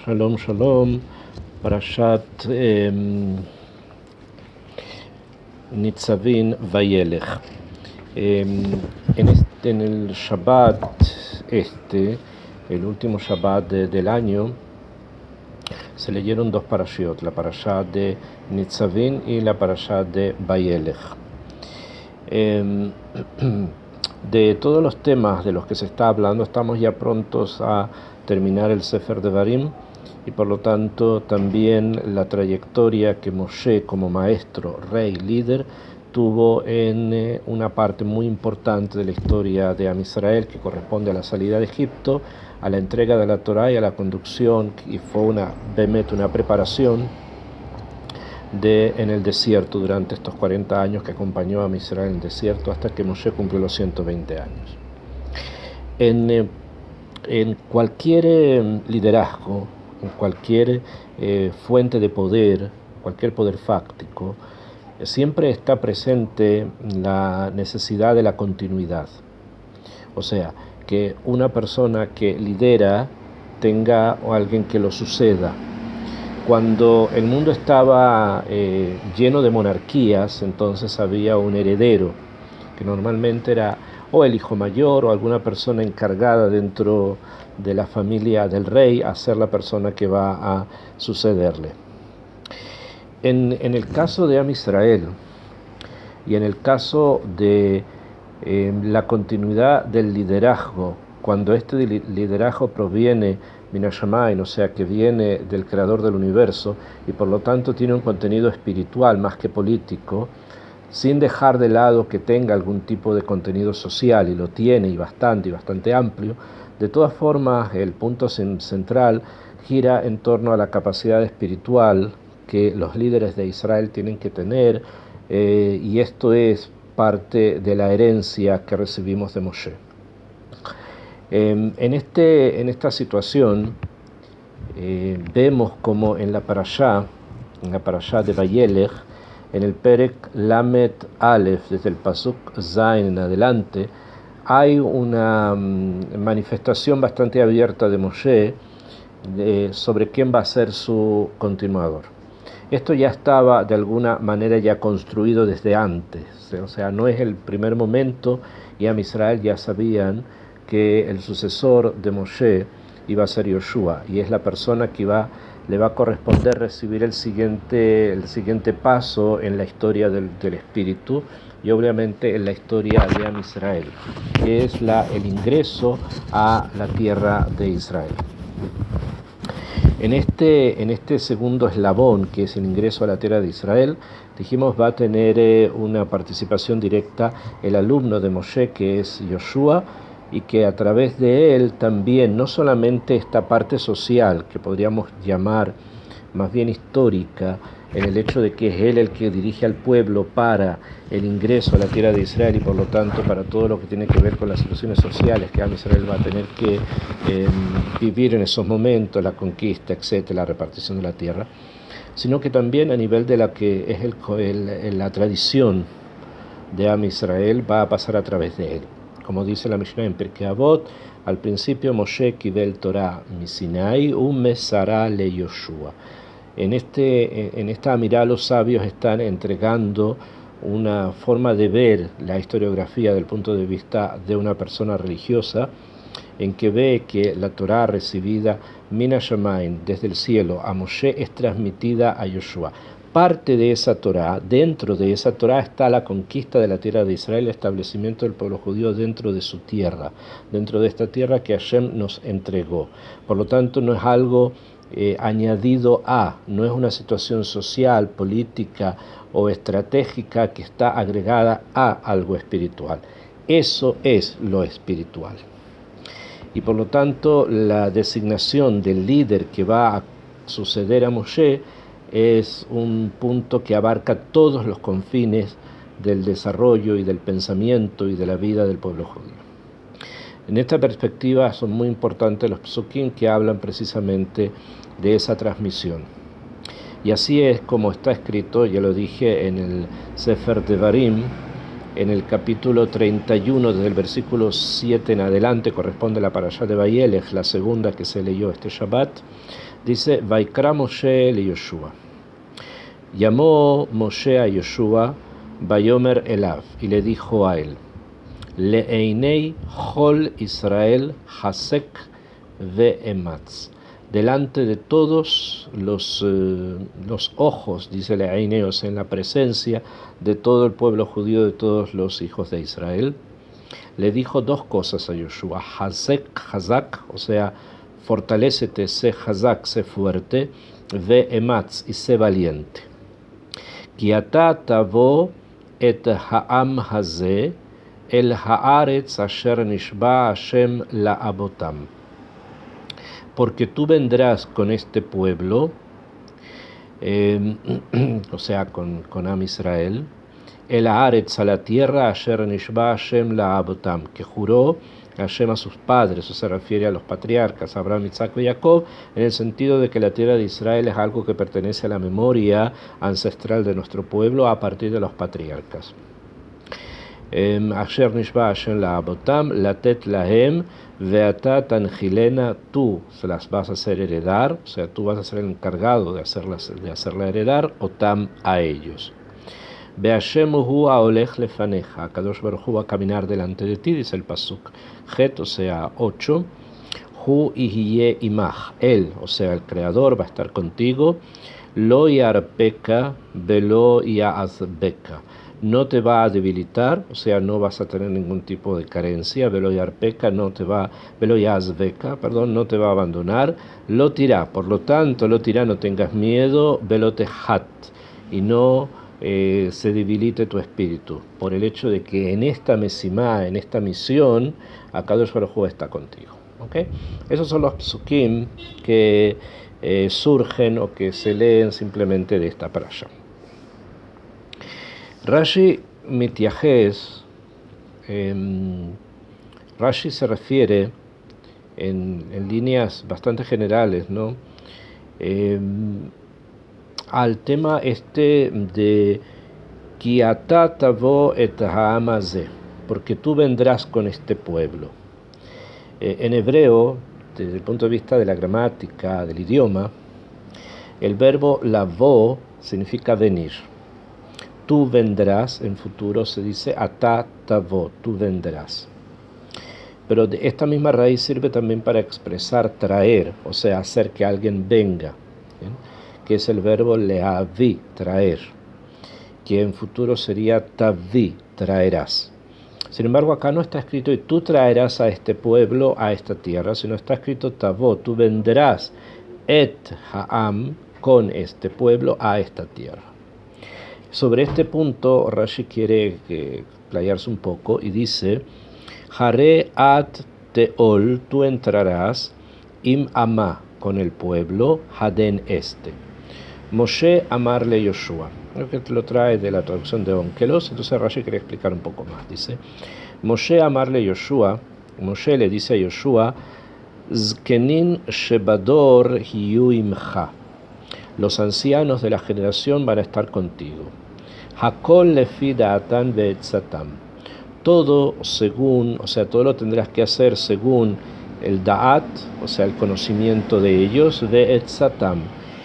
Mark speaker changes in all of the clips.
Speaker 1: Shalom, shalom, Parashat Nitzavin Vayelech. En el Shabbat, el último Shabbat del año, se leyeron dos parashiot, la Parashat de Nitzavin y la Parashat de Vayelech. De todos los temas de los que se está hablando, estamos ya prontos a terminar el Sefer Devarim, y por lo tanto también la trayectoria que Moshe como maestro, rey, líder, tuvo en una parte muy importante de la historia de Am Israel, que corresponde a la salida de Egipto, a la entrega de la Torá y a la conducción, y fue una preparación en el desierto durante estos 40 años que acompañó a Am Israel en el desierto hasta que Moshe cumplió los 120 años. En cualquier liderazgo, en cualquier fuente de poder, cualquier poder fáctico, siempre está presente la necesidad de la continuidad. O sea, que una persona que lidera tenga alguien que lo suceda. Cuando el mundo estaba lleno de monarquías, entonces había un heredero, que normalmente era o el hijo mayor o alguna persona encargada dentro de la familia del rey a ser la persona que va a sucederle. En el caso de Am Israel y en el caso de la continuidad del liderazgo, cuando este liderazgo proviene Min Hashamayim, o sea que viene del creador del universo y por lo tanto tiene un contenido espiritual más que político, sin dejar de lado que tenga algún tipo de contenido social, y lo tiene y bastante amplio, de todas formas el punto central gira en torno a la capacidad espiritual que los líderes de Israel tienen que tener, y esto es parte de la herencia que recibimos de Moshe. En esta situación vemos como en la parashá de Vayelech, en el Perek Lamet Aleph, desde el Pasuk Zain en adelante, hay una manifestación bastante abierta de Moshe sobre quién va a ser su continuador. Esto ya estaba de alguna manera ya construido desde antes, o sea, no es el primer momento, y Am Israel ya sabían que el sucesor de Moshe iba a ser Yoshua, y es la persona que le va a corresponder recibir el siguiente paso en la historia del espíritu, y obviamente en la historia de Am Israel, que es el ingreso a la tierra de Israel. En este segundo eslabón, que es el ingreso a la tierra de Israel, dijimos va a tener una participación directa el alumno de Moshe, que es Yoshua, y que a través de él también, no solamente esta parte social, que podríamos llamar más bien histórica, en el hecho de que es él el que dirige al pueblo para el ingreso a la tierra de Israel y por lo tanto para todo lo que tiene que ver con las situaciones sociales que Am Israel va a tener que vivir en esos momentos, la conquista, etcétera, la repartición de la tierra, sino que también a nivel de la que es la tradición de Am Israel va a pasar a través de él. Como dice la Mishnah en Pirkei Avot, al principio Moshe kibel Torah misinai umesara le Yoshua. En esta mirada los sabios están entregando una forma de ver la historiografía del punto de vista de una persona religiosa, en que ve que la Torá recibida Min Hashamayim desde el cielo a Moshe es transmitida a Yoshua. Parte de esa Torá, dentro de esa Torá está la conquista de la tierra de Israel, el establecimiento del pueblo judío dentro de su tierra, dentro de esta tierra que Hashem nos entregó. Por lo tanto, no es algo añadido no es una situación social, política o estratégica que está agregada a algo espiritual. Eso es lo espiritual. Y por lo tanto, la designación del líder que va a suceder a Moshe es un punto que abarca todos los confines del desarrollo y del pensamiento y de la vida del pueblo judío. En esta perspectiva son muy importantes los psukim que hablan precisamente de esa transmisión. Y así es como está escrito, ya lo dije, en el Sefer Devarim, en el capítulo 31, desde el versículo 7 en adelante, corresponde a la parashá de Vayelech, la segunda que se leyó este Shabbat, dice, Vaikra Moshe le Yoshua. Llamó Moshe a Yoshua, Vayomer Elav, y le dijo a él, Leeinei Chol Israel Hasek ve'ematz. Delante de todos los ojos, dice Leeinei, o sea, en la presencia de todo el pueblo judío, de todos los hijos de Israel, le dijo dos cosas a Yoshua, Hazak, o sea, fortalécete, sé Hazak, sé fuerte, ve'ematz, y sé valiente. Ki ata tavo et ha'am hazeh el haaretz asher nishba Hashem la'abotam. Porque tú vendrás con este pueblo, o sea, con Am Israel, el haaretz, a la tierra, asher nishba Hashem la'abotam, que juró Hashem a sus padres, o se refiere a los patriarcas, Abraham, Isaac y Jacob, en el sentido de que la tierra de Israel es algo que pertenece a la memoria ancestral de nuestro pueblo a partir de los patriarcas. Asher nishba Hashem la'abotam, latet lahem, veata tanjilena, tú se las vas a hacer heredar, o sea, tú vas a ser el encargado de hacerla heredar, otam, a ellos. Be'ashem hu haolech lefaneja, Kadosh Baruj Hu va a caminar delante de ti, dice el pasuk. Het, o sea, 8. Hu ihye imach, él, o sea, el creador, va a estar contigo. Lo yarpeka velo yaazbeka, no te va a debilitar, o sea, no vas a tener ningún tipo de carencia. Velo yarpeka, velo yaazbeka, perdón, no te va a abandonar. Lo tirá, por lo tanto, lo tirá, no tengas miedo. Velo tehat, y no se debilite tu espíritu, por el hecho de que en esta mesimá, en esta misión, Akadosh Baruj Hu está contigo. ¿Okay? Esos son los psukim que surgen o que se leen simplemente de esta parasha. Rashi Mitiajes, Rashi se refiere en líneas bastante generales, ¿no? Al tema este de Ki ata tavo et ha'am hazeh, porque tú vendrás con este pueblo. En hebreo, desde el punto de vista de la gramática, del idioma, el verbo lavo significa venir. Tú vendrás, en futuro se dice ata tavo, tú vendrás. Pero de esta misma raíz sirve también para expresar traer, o sea, hacer que alguien venga, ¿bien? Que es el verbo leavi, traer, que en futuro sería tavi, traerás. Sin embargo, acá no está escrito y tú traerás a este pueblo, a esta tierra, sino está escrito tavo, tú vendrás et ha'am, con este pueblo, a esta tierra. Sobre este punto, Rashi quiere explayarse un poco y dice, Hare at teol, tú entrarás, im amá, con el pueblo, haden este. Moshe amarle Yoshua. Creo que lo trae de la traducción de Onkelos, entonces Rashi quiere explicar un poco más. Dice, Moshe amarle Yoshua, Moshe le dice a Yoshua, Zkenin shebador hiyu imcha, los ancianos de la generación van a estar contigo. Hakol lefi da'atan ve'etzatam, todo según, o sea, todo lo tendrás que hacer según el da'at, o sea, el conocimiento de ellos, ve'etzatam,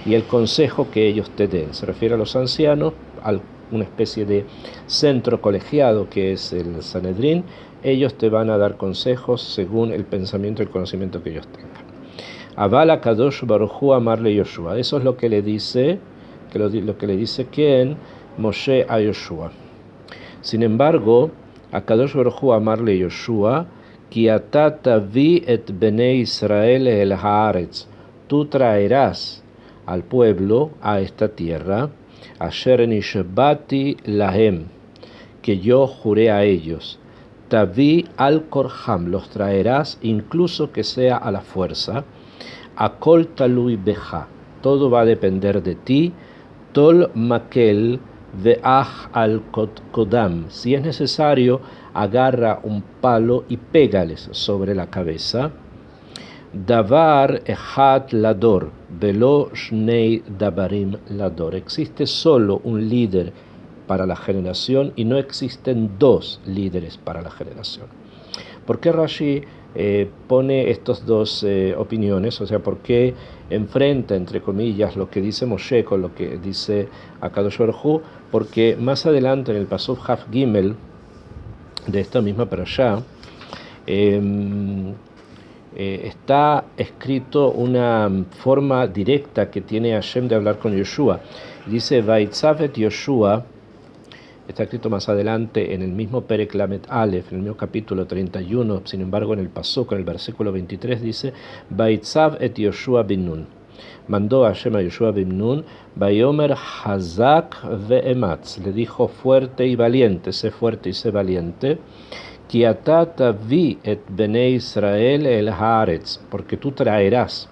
Speaker 1: y el consejo que ellos te den. Se refiere a los ancianos, a una especie de centro colegiado que es el Sanedrín. Ellos te van a dar consejos según el pensamiento y el conocimiento que ellos tengan. Avala Kadosh Baruj Hu amarle Yoshua. Eso es lo que le dice, lo que le dice ¿quién? Moshe a Yoshua. Sin embargo, a Kadosh Baruj Hu amarle Yoshua, Ki ata tavi et bnei Israel el haaretz, tú traerás al pueblo a esta tierra, asher nishbati lahem, que yo juré a ellos, tavi al korham, los traerás incluso que sea a la fuerza, akol talui beja, todo va a depender de ti, tol makel ve'ach al kodam, si es necesario agarra un palo y pégales sobre la cabeza. Davar echad lador, velo shnei dabarim lador. Existe solo un líder para la generación y no existen dos líderes para la generación. ¿Por qué Rashi pone estas dos opiniones? O sea, ¿por qué enfrenta, entre comillas, lo que dice Moshe con lo que dice Akadosh Baruj Hu? Porque más adelante en el Pasuk Haf Gimel de esta misma parashá está escrito una forma directa que tiene Hashem de hablar con Yoshua. Dice Vaitzav et Yoshua. Está escrito más adelante en el mismo Perek Lamed Aleph, en el mismo capítulo 31, sin embargo en el Pasuk, en el versículo 23, dice Vaitzav et Yoshua bin Nun. Mandó a Hashem a Yoshua bin Nun, Vayomer Hazak ve'ematz, le dijo fuerte y valiente, sé fuerte y sé valiente, Ki ata tavi et Bnei Israel el haaretz, porque tú traerás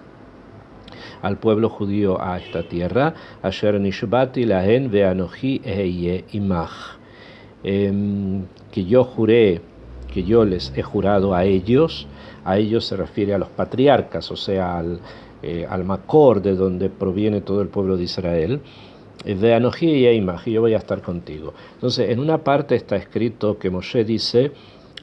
Speaker 1: al pueblo judío a esta tierra, Asher nishbati lahen ve'anochi eheye imach, que yo juré, que yo les he jurado a ellos se refiere a los patriarcas, o sea, al Makor, de donde proviene todo el pueblo de Israel, ve'anochi eheye imach, y yo voy a estar contigo. Entonces, en una parte está escrito que Moshe dice,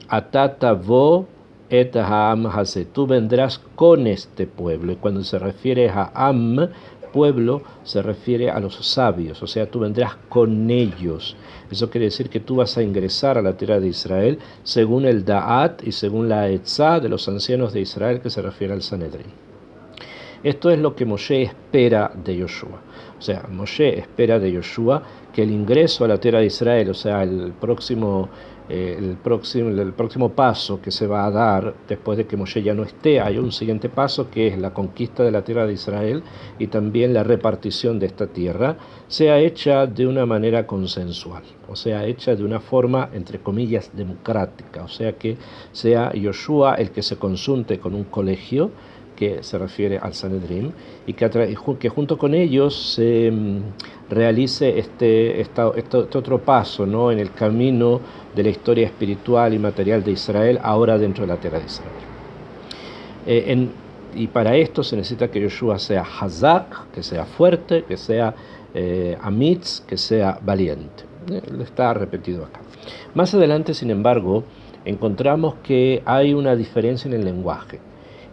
Speaker 1: Atatavo et ha'am hase, tú vendrás con este pueblo, y cuando se refiere a ha'am, pueblo, se refiere a los sabios, o sea, tú vendrás con ellos. Eso quiere decir que tú vas a ingresar a la tierra de Israel según el Da'at y según la Etzá de los ancianos de Israel, que se refiere al Sanedrín. Esto es lo que Moshe espera de Yoshua. O sea, Moshe espera de Yoshua que el ingreso a la tierra de Israel, o sea, el próximo paso que se va a dar después de que Moshe ya no esté, hay un siguiente paso que es la conquista de la tierra de Israel y también la repartición de esta tierra, sea hecha de una manera consensual, o sea, hecha de una forma, entre comillas, democrática, o sea, que sea Yoshua el que se consulte con un colegio que se refiere al Sanedrín, y que junto con ellos se realice este otro paso, ¿no?, en el camino de la historia espiritual y material de Israel, ahora dentro de la tierra de Israel. Y para esto se necesita que Yoshua sea Hazak, que sea fuerte, que sea Amitz, que sea valiente. Está repetido acá. Más adelante, sin embargo, encontramos que hay una diferencia en el lenguaje.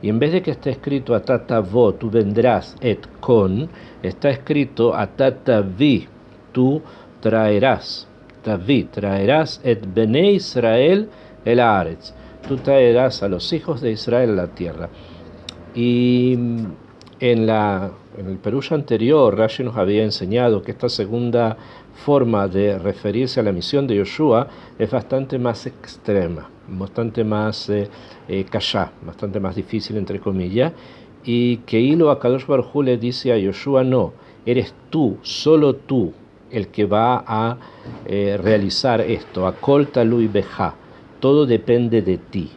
Speaker 1: Y en vez de que esté escrito atatavo, tú vendrás, et con, está escrito atatavi, tú traerás. Tavi, traerás, et Bnei Israel el haaretz, tú traerás a los hijos de Israel a la tierra. Y en el Perush anterior, Rashi nos había enseñado que esta segunda forma de referirse a la misión de Yoshua es bastante más extrema, bastante más kashá, bastante más difícil, entre comillas, y que Hilo Akadosh Baruj Hu le dice a Yoshua, no, eres tú, solo tú, el que va a realizar esto, Akol Talui Beja, todo depende de ti.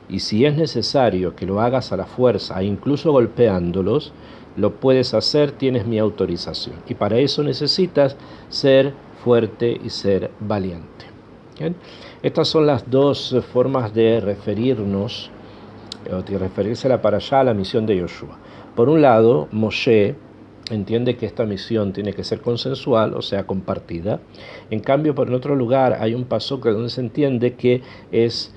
Speaker 1: Y si es necesario que lo hagas a la fuerza, incluso golpeándolos, lo puedes hacer, tienes mi autorización. Y para eso necesitas ser fuerte y ser valiente. ¿Bien? Estas son las dos formas de referirnos, o de referirse a la parashá, a la misión de Yoshua. Por un lado, Moshe entiende que esta misión tiene que ser consensual, o sea, compartida. En cambio, por otro lugar, hay un pasuk donde se entiende que es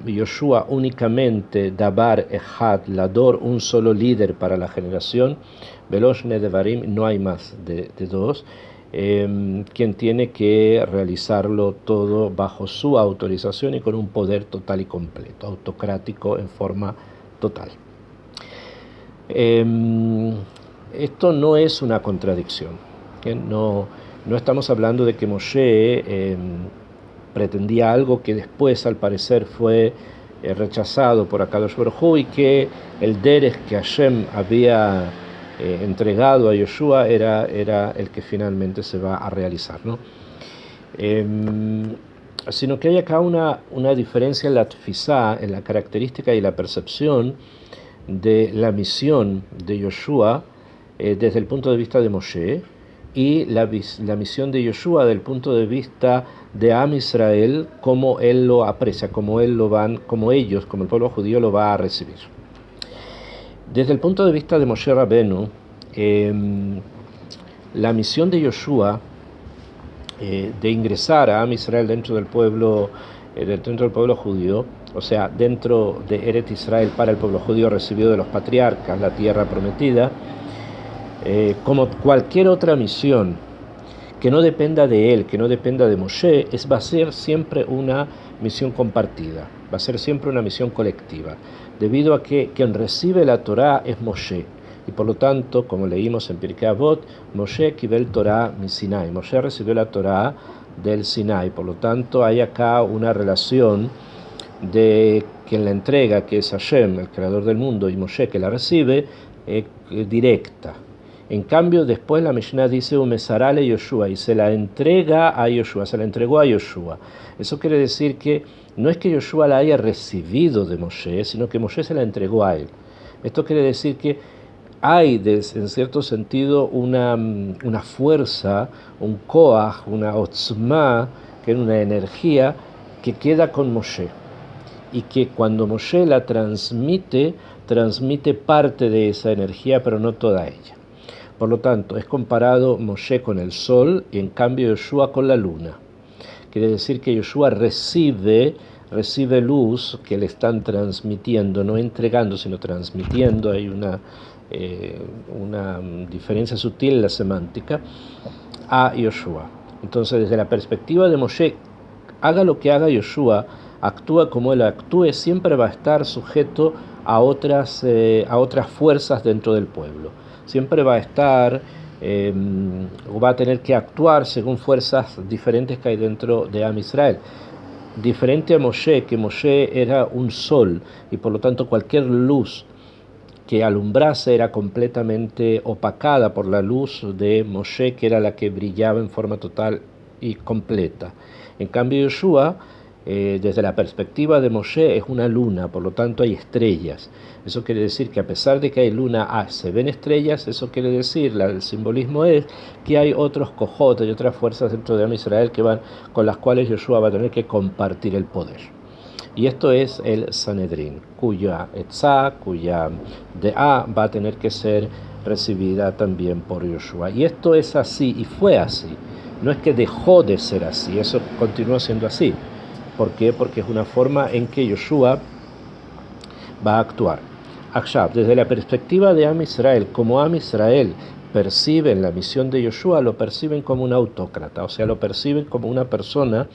Speaker 1: Yoshua únicamente Dabar Echad Lador, un solo líder para la generación, Velosh Nedevarim, no hay más de dos, quien tiene que realizarlo todo bajo su autorización y con un poder total y completo, autocrático en forma total. Esto no es una contradicción, ¿okay? No estamos hablando de que Moshe pretendía algo que después, al parecer, fue rechazado por Akadosh Baruj Hu, y que el derech que Hashem había entregado a Yoshua era el que finalmente se va a realizar, ¿no? Sino que hay acá una diferencia en la tfisá, en la característica y la percepción de la misión de Yoshua desde el punto de vista de Moshe, y la misión de Yoshua desde el punto de vista de Am Israel, como él lo aprecia, como ellos, como el pueblo judío lo va a recibir. Desde el punto de vista de Moshe Rabenu, la misión de Yoshua de ingresar a Am Israel dentro del pueblo judío, o sea, dentro de Eret Israel para el pueblo judío recibido de los patriarcas, la tierra prometida, como cualquier otra misión que no dependa de él, que no dependa de Moshe, va a ser siempre una misión compartida, va a ser siempre una misión colectiva, debido a que quien recibe la Torá es Moshe. Y por lo tanto, como leímos en Pirkei Avot, Moshe kibel Torá mi Sinai. Moshe recibió la Torá del Sinai. Por lo tanto, hay acá una relación de quien la entrega, que es Hashem, el creador del mundo, y Moshe, que la recibe, directa. En cambio, después la Mishnah dice Umesarale Yoshua, y se la entrega a Yoshua, se la entregó a Yoshua. Eso quiere decir que no es que Yoshua la haya recibido de Moshe, sino que Moshe se la entregó a él. Esto quiere decir que hay, en cierto sentido, una fuerza, un koach, una otzma, que es una energía que queda con Moshe, y que cuando Moshe la transmite parte de esa energía, pero no toda ella. Por lo tanto, es comparado Moshe con el sol y en cambio Yoshua con la luna. Quiere decir que Yoshua recibe luz que le están transmitiendo, no entregando, sino transmitiendo. Hay una diferencia sutil en la semántica, a Yoshua. Entonces, desde la perspectiva de Moshe, haga lo que haga Yoshua, actúa como él actúe, siempre va a estar sujeto a otras fuerzas dentro del pueblo. Siempre va a estar, o va a tener que actuar según fuerzas diferentes que hay dentro de Am Israel. Diferente a Moshe, que Moshe era un sol, y por lo tanto cualquier luz que alumbrase era completamente opacada por la luz de Moshe, que era la que brillaba en forma total y completa. En cambio, Yoshua, desde la perspectiva de Moshe, es una luna, por lo tanto hay estrellas. Eso quiere decir que a pesar de que hay luna, se ven estrellas. Eso quiere decir, el simbolismo es que hay otros cojotes y otras fuerzas dentro de Am Israel con las cuales Yoshua va a tener que compartir el poder. Y esto es el Sanedrín, cuya etzá, cuya deá va a tener que ser recibida también por Yoshua. Y esto es así, y fue así. No es que dejó de ser así, eso continúa siendo así. ¿Por qué? Porque es una forma en que Yoshua va a actuar. Akshav, desde la perspectiva de Am Israel, como Am Israel perciben la misión de Yoshua, lo perciben como un autócrata, o sea, lo perciben como una persona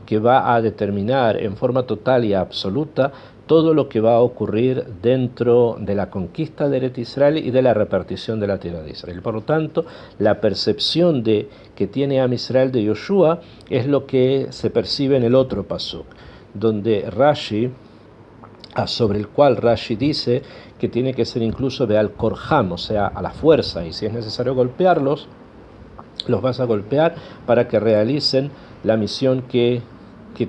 Speaker 1: que va a determinar en forma total y absoluta todo lo que va a ocurrir dentro de la conquista de Eret Israel y de la repartición de la tierra de Israel. Por lo tanto, la percepción que tiene Am Israel de Yoshua es lo que se percibe en el otro pasuk, donde Rashi, sobre el cual Rashi dice que tiene que ser incluso Beal Korham, o sea, a la fuerza, y si es necesario golpearlos, los vas a golpear para que realicen la misión que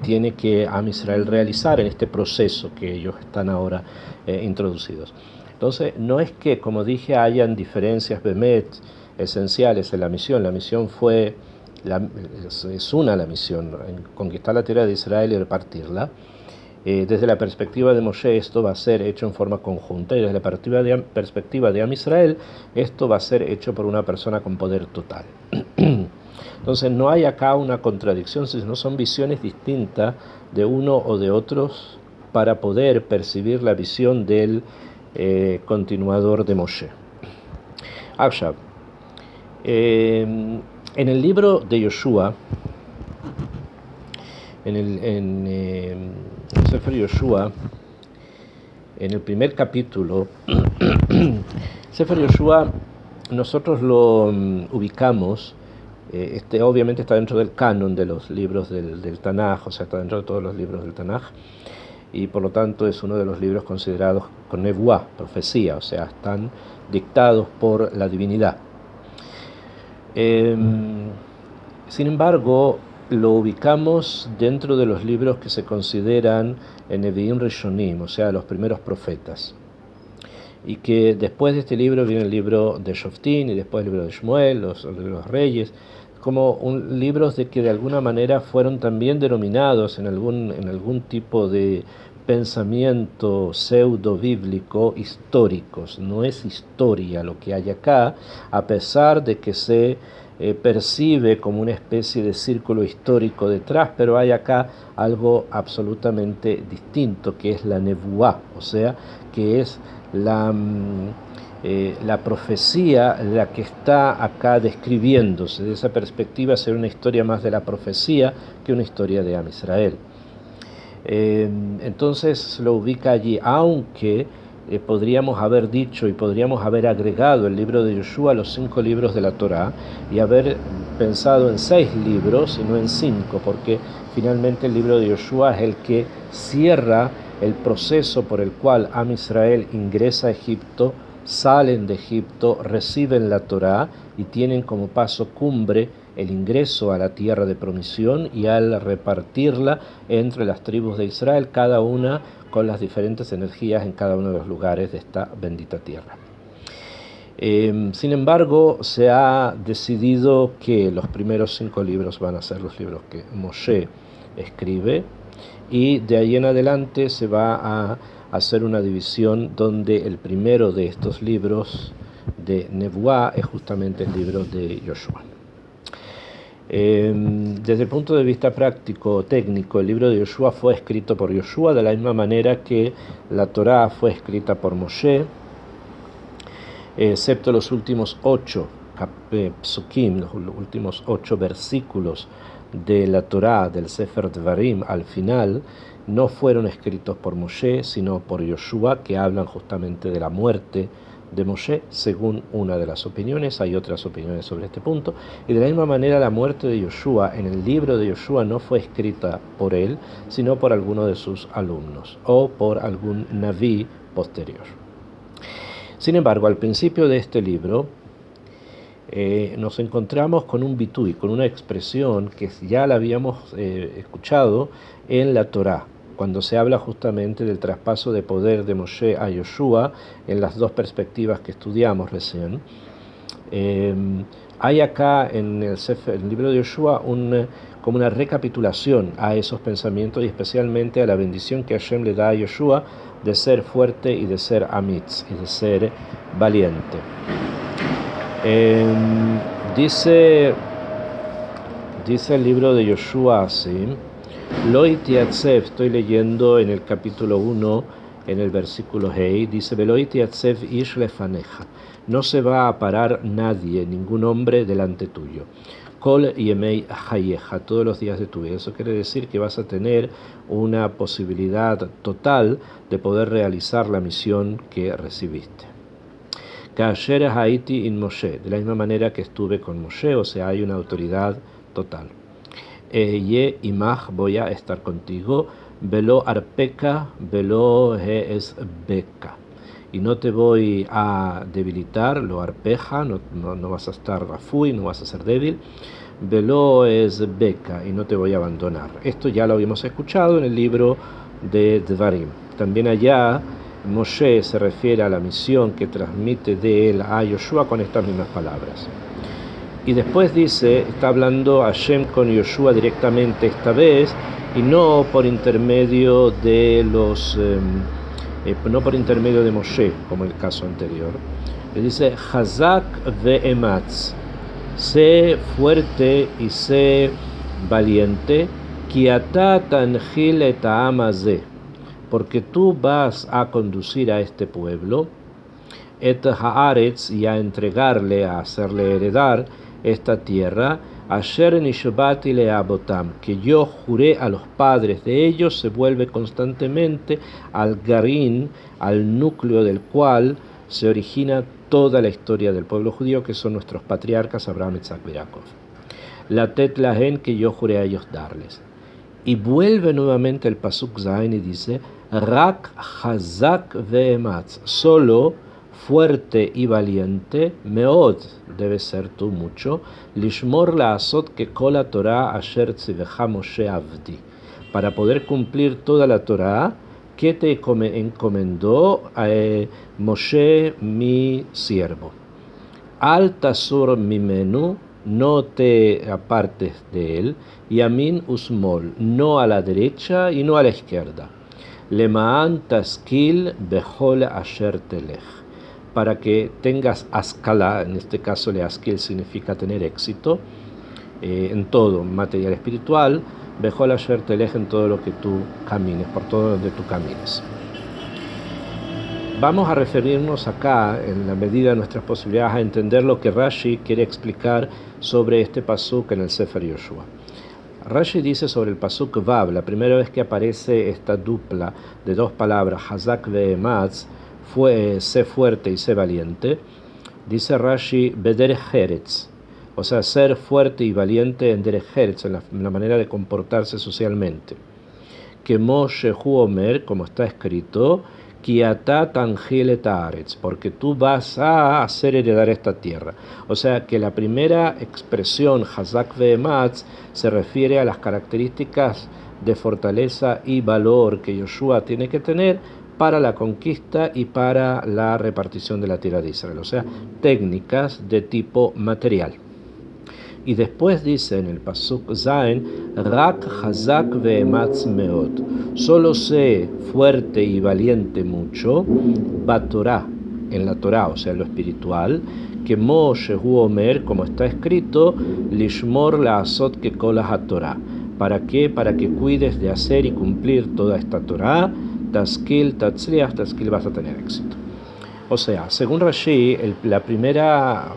Speaker 1: tiene que Am Israel realizar en este proceso que ellos están ahora introducidos. Entonces, no es que, como dije, hayan diferencias bemet esenciales en la misión. La misión es una la misión, conquistar la tierra de Israel y repartirla. Desde la perspectiva de Moshe, esto va a ser hecho en forma conjunta, y desde la perspectiva de Am Israel, esto va a ser hecho por una persona con poder total. Entonces no hay acá una contradicción, sino son visiones distintas de uno o de otros para poder percibir la visión del continuador de Moshe. Akshav, en el libro de Yoshua, en el Sefer Yoshua, en el primer capítulo, Sefer Yoshua, nosotros lo ubicamos. Obviamente está dentro del canon de los libros del Tanaj, o sea, está dentro de todos los libros del Tanaj, y por lo tanto es uno de los libros considerados con nebuá, profecía, o sea, están dictados por la divinidad. Sin embargo, lo ubicamos dentro de los libros que se consideran Nevi'im Rishonim, o sea, los primeros profetas. Y que después de este libro viene el libro de Shoftim y después el libro de Shmuel, los reyes, como libros de que de alguna manera fueron también denominados en algún tipo de pensamiento pseudo-bíblico históricos. No es historia lo que hay acá, a pesar de que se percibe como una especie de círculo histórico detrás, pero hay acá algo absolutamente distinto, que es la nevuá, o sea, que es la profecía la que está acá describiéndose. De esa perspectiva será una historia más de la profecía que una historia de Am Israel. Entonces lo ubica allí, aunque podríamos haber dicho y podríamos haber agregado el libro de Yoshua a los 5 libros de la Torá y haber pensado en 6 libros y no en 5, porque finalmente el libro de Yoshua es el que cierra el proceso por el cual Am Israel ingresa a Egipto, salen de Egipto, reciben la Torá y tienen como paso cumbre el ingreso a la tierra de promisión y al repartirla entre las tribus de Israel, cada una con las diferentes energías en cada uno de los lugares de esta bendita tierra. Sin embargo, se ha decidido que los primeros 5 libros van a ser los libros que Moshe escribe, y de ahí en adelante se va a hacer una división donde el primero de estos libros de Nevuá es justamente el libro de Yoshua. Desde el punto de vista práctico, técnico, el libro de Yoshua fue escrito por Yoshua de la misma manera que la Torá fue escrita por Moshe, excepto los últimos 8 psukim, los últimos 8 versículos de la Torá, del Sefer Dvarim, al final, no fueron escritos por Moshe, sino por Yoshua, que hablan justamente de la muerte de Moshe, según una de las opiniones. Hay otras opiniones sobre este punto, y de la misma manera la muerte de Yoshua en el libro de Yoshua no fue escrita por él, sino por alguno de sus alumnos o por algún naví posterior. Sin embargo, al principio de este libro nos encontramos con un bitui, con una expresión que ya la habíamos escuchado en la Torá, cuando se habla justamente del traspaso de poder de Moshe a Yoshua en las 2 perspectivas que estudiamos recién. Hay acá en el libro de Yoshua como una recapitulación a esos pensamientos y especialmente a la bendición que Hashem le da a Yoshua de ser fuerte y de ser amitz y de ser valiente. Dice el libro de Yoshua así: Lo tiatzev, estoy leyendo en el capítulo 1, en el versículo Hei, dice: Velo tiatzev ish lefaneja, no se va a parar nadie, ningún hombre delante tuyo. Kol yemei hayeja, todos los días de tu vida. Eso quiere decir que vas a tener una posibilidad total de poder realizar la misión que recibiste. Kasher haiti in Moshe, de la misma manera que estuve con Moshe, o sea, hay una autoridad total. Ye imach, voy a estar contigo, velo arpeka, velo heesbeka, y no te voy a debilitar, lo arpeja, no vas a estar rafui, no vas a ser débil, velo heesbeka, y no te voy a abandonar. Esto ya lo habíamos escuchado en el libro de Dvarim. También allá Moshe se refiere a la misión que transmite de él a Yoshua con estas mismas palabras. Y después dice, está hablando Hashem con Yoshua directamente esta vez, y no por intermedio de no por intermedio de Moshe, como el caso anterior. Le dice, Hazak ve'ematz, sé fuerte y sé valiente, ki ata tanjil et ha'am hazeh, porque tú vas a conducir a este pueblo, et haaretz, y a entregarle, a hacerle heredar esta tierra, asher nishbati leabotam, que yo juré a los padres de ellos, se vuelve constantemente al garín, al núcleo del cual se origina toda la historia del pueblo judío, que son nuestros patriarcas Abraham, Isaac y Jacob. La tetlahen, que yo juré a ellos darles. Y vuelve nuevamente el pasuk Zain y dice, Rak hazak ve'ematz, solo fuerte y valiente, meod, debe ser tú mucho, lishmor la'asot que kola Torah asher tzivecha Moshe avdi, para poder cumplir toda la Torah que te encomendó Moshe mi siervo. Al tasur mimenu, no te apartes de él, y amin usmol, no a la derecha y no a la izquierda. Lema'an taskil bechol asher telech, para que tengas askala, en este caso le askil significa tener éxito, en todo, material espiritual, bejol asher telej, en todo lo que tú camines, por todo donde tú camines. Vamos a referirnos acá, en la medida de nuestras posibilidades, a entender lo que Rashi quiere explicar sobre este pasuk en el Sefer Yoshua. Rashi dice sobre el pasuk Vav, la primera vez que aparece esta dupla de dos palabras, Hazak ve'ematz, sé fuerte y sé valiente, dice Rashi, Bederech Eretz, o sea, ser fuerte y valiente en Derech Eretz, en la manera de comportarse socialmente. Que Moshe Omer, como está escrito, porque tú vas a hacer heredar esta tierra. O sea que la primera expresión, Hazak ve'ematz, se refiere a las características de fortaleza y valor que Yoshua tiene que tener para la conquista y para la repartición de la tierra de Israel. O sea, técnicas de tipo material. Y después dice en el pasuk Zain, Rak Hazak ve'ematz meot, solo sé fuerte y valiente mucho, Batorá, en la Torá, o sea, en lo espiritual, que Moshe Omer, como está escrito, Lishmor la asot que kolah haTorá. ¿Para qué? Para que cuides de hacer y cumplir toda esta Torá, Taskil Tatzliach, Taskil vas a tener éxito. O sea, según Rashi, la primera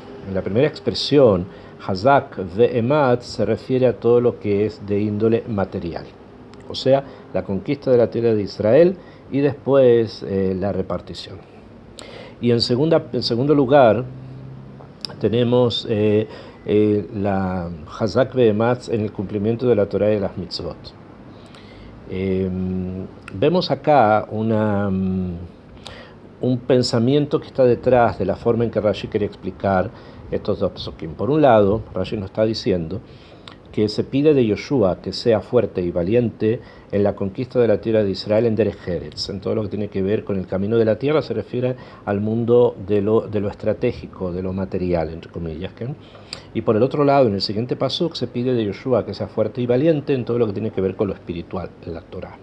Speaker 1: expresión, Hazak ve'ematz, se refiere a todo lo que es de índole material, o sea, la conquista de la tierra de Israel y después la repartición. Y en segundo lugar tenemos la Hazak ve'ematz en el cumplimiento de la Torah y de las mitzvot. Vemos acá un pensamiento que está detrás de la forma en que Rashi quiere explicar estos dos psukim. Por un lado, Rashi nos está diciendo que se pide de Yoshua que sea fuerte y valiente en la conquista de la tierra de Israel en Derech Eretz, en todo lo que tiene que ver con el camino de la tierra, se refiere al mundo de lo estratégico, de lo material, entre comillas. ¿Okay? Y por el otro lado, en el siguiente pasuk, se pide de Yoshua que sea fuerte y valiente en todo lo que tiene que ver con lo espiritual, en la Torah.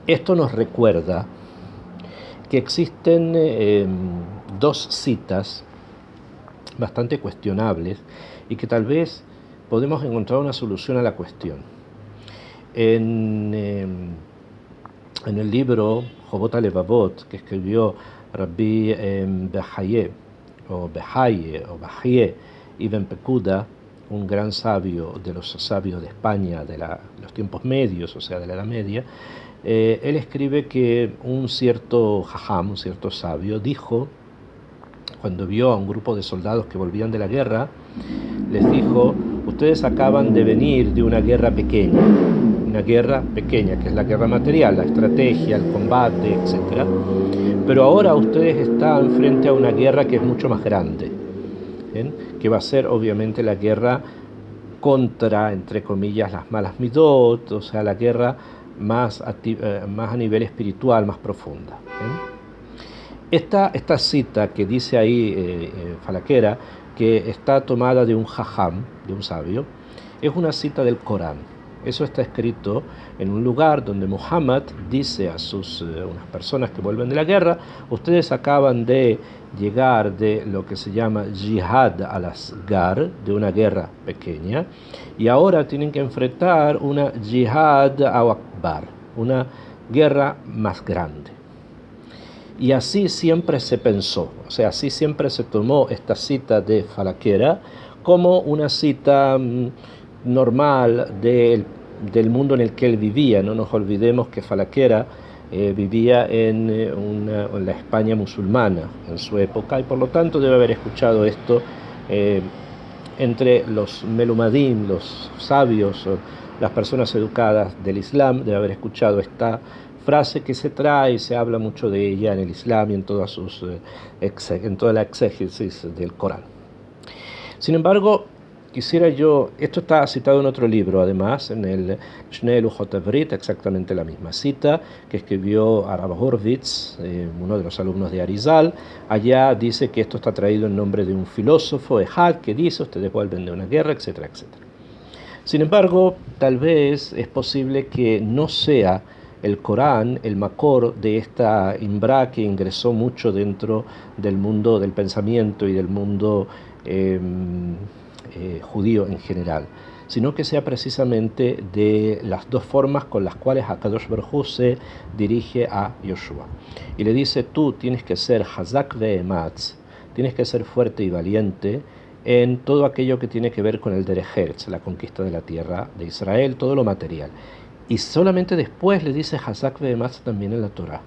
Speaker 1: Esto nos recuerda que existen dos citas bastante cuestionables y que tal vez podemos encontrar una solución a la cuestión. En el libro Jobot HaLevavot, que escribió Rabbi Behaye Ibn Pekuda, un gran sabio de los sabios de España de los tiempos medios, o sea, de la Edad Media, él escribe que un cierto jajam, un cierto sabio, dijo, cuando vio a un grupo de soldados que volvían de la guerra, les dijo, ustedes acaban de venir de una guerra pequeña, que es la guerra material, la estrategia, el combate, etc. Pero ahora ustedes están frente a una guerra que es mucho más grande, ¿bien? Que va a ser obviamente la guerra contra, entre comillas, las malas midot, o sea, la guerra más a nivel espiritual, más profunda. Esta cita que dice ahí Falaquera, que está tomada de un jajam, de un sabio, es una cita del Corán. Eso está escrito en un lugar donde Muhammad dice a unas personas que vuelven de la guerra, ustedes acaban de llegar de lo que se llama Jihad al-Asgar, de una guerra pequeña, y ahora tienen que enfrentar una Jihad al-Akbar, una guerra más grande. Y así siempre se pensó, o sea, así siempre se tomó esta cita de Falaquera como una cita normal del mundo en el que él vivía. No nos olvidemos que Falaquera vivía en la España musulmana en su época, y por lo tanto debe haber escuchado esto entre los melumadim, los sabios, las personas educadas del Islam, debe haber escuchado esta frase que se trae y se habla mucho de ella en el Islam y en toda la exégesis del Corán. Sin embargo, esto está citado en otro libro, además, en el Shnei Luchot Ivrit, exactamente la misma cita que escribió Arav Horvitz, uno de los alumnos de Arizal. Allá dice que esto está traído en nombre de un filósofo, Ehad, que dice, ustedes vuelven de una guerra, etcétera, etcétera. Sin embargo, tal vez es posible que no sea el Corán, el Makor de esta Imbra que ingresó mucho dentro del mundo del pensamiento y del mundo judío en general, sino que sea precisamente de las dos formas con las cuales HaKadosh Baruj Hu se dirige a Yoshua. Y le dice, tú tienes que ser Hazak ve'ematz, tienes que ser fuerte y valiente en todo aquello que tiene que ver con el Derech Eretz, la conquista de la tierra de Israel, todo lo material. Y solamente después le dice Hazak ve'ematz también en la Torah.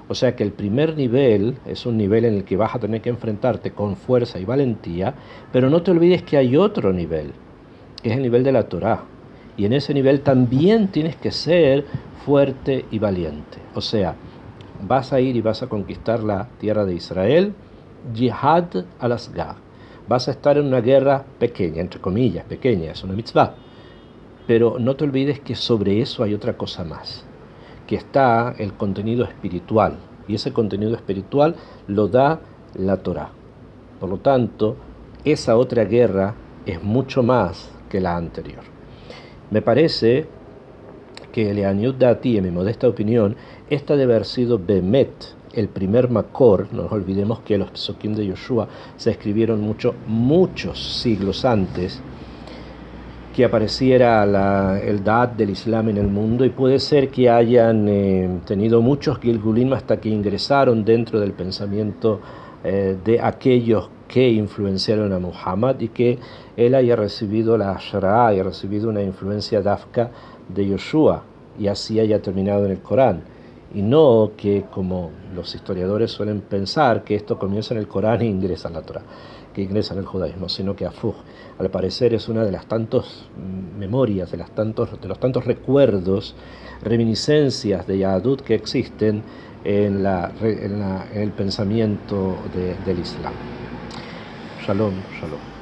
Speaker 1: O sea que el primer nivel es un nivel en el que vas a tener que enfrentarte con fuerza y valentía, pero no te olvides que hay otro nivel, que es el nivel de la Torá. Y en ese nivel también tienes que ser fuerte y valiente. O sea, vas a ir y vas a conquistar la tierra de Israel, Jihad al-Asgar. Vas a estar en una guerra pequeña, entre comillas, pequeña, es una mitzvah. Pero no te olvides que sobre eso hay otra cosa más, que está el contenido espiritual. Y ese contenido espiritual lo da la Torá. Por lo tanto, esa otra guerra es mucho más que la anterior. Me parece que Leaniut Dati, en mi modesta opinión, esta debe haber sido Bemet, el primer Makor. No nos olvidemos que los Psukim de Yoshua se escribieron muchos siglos antes que apareciera el Da'at del Islam en el mundo, y puede ser que hayan tenido muchos Gilgulim hasta que ingresaron dentro del pensamiento de aquellos que influenciaron a Muhammad, y que él haya recibido la Shara, haya recibido una influencia dafka de Yoshua, y así haya terminado en el Corán. Y no que, como los historiadores suelen pensar, que esto comienza en el Corán e ingresa en la Torah, que ingresa en el judaísmo, sino que al parecer es una de las tantas memorias, de los tantos recuerdos, reminiscencias de Yahadut que existen en el pensamiento del Islam. Shalom, shalom.